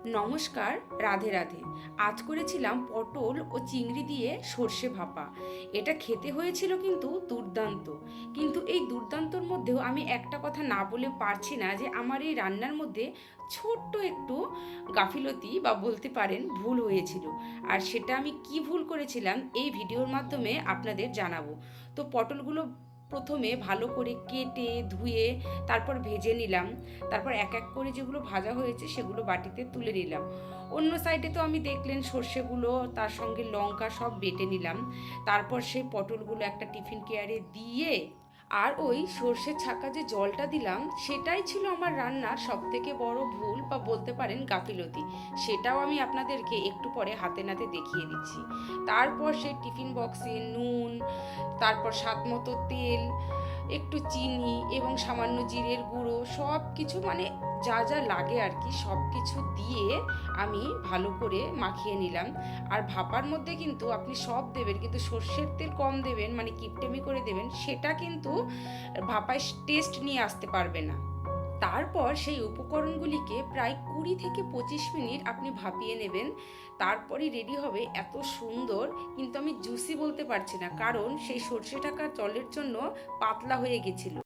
নমস্কার, রাধে রাধে। আজ করেছিলাম পটল ও চিংড়ি দিয়ে সর্ষে ভাপা। এটা খেতে হয়েছিল কিন্তু দুর্দান্ত। কিন্তু এই দুর্দান্তর মধ্যেও আমি একটা কথা না বলে পারছি না যে আমার এই রান্নার মধ্যে ছোট্ট একটু গাফিলতি বা বলতে পারেন ভুল হয়েছিল। আর সেটা আমি কি ভুল করেছিলাম এই ভিডিওর মাধ্যমে আপনাদের জানাবো। তো পটলগুলো প্রথমে ভালো করে কেটে ধুয়ে তারপর ভেজে নিলাম। তারপর এক এক করে যেগুলো ভাজা হয়েছে সেগুলো বাটিতে তুলে নিলাম। অন্য সাইডে তো আমি দেখলেন সর্ষেগুলো তার সঙ্গে লঙ্কা সব বেটে নিলাম। তারপর সেই পটলগুলো একটা টিফিন কেয়ারে দিয়ে আর ওই সর্ষের ছাকা যে জলটা দিলাম সেটাই ছিল আমার রান্নার সব থেকে বড় ভুল বা বলতে পারেন গাফিলতি। সেটাও আমি আপনাদেরকে একটু পরে হাতে নাতে দেখিয়ে দিচ্ছি। তারপর সেই টিফিন বক্সে নুন, তারপর স্বাদ মতো তেল, একটু চিনি এবং সামান্য জিরের গুঁড়ো সব কিছু মানে যা যা লাগে আর কি সব কিছু দিয়ে আমি ভালো করে মাখিয়ে নিলাম। আর ভাপার মধ্যে কিন্তু আপনি সব দেবেন, কিন্তু সর্ষের তেল কম দেবেন, মানে কিপটেমি করে দেবেন, সেটা কিন্তু ভাপায় টেস্ট নিয়ে আসতে পারবে না। তারপর সেই উপকরণগুলিকে প্রায় 20 থেকে 25 মিনিট আপনি ভাপিয়ে নেবেন। তারপরই রেডি হবে এত সুন্দর, কিন্তু আমি জুসি বলতে পারছি না কারণ সেই সর্ষে ঢাকা জলের জন্য পাতলা হয়ে গেছিল।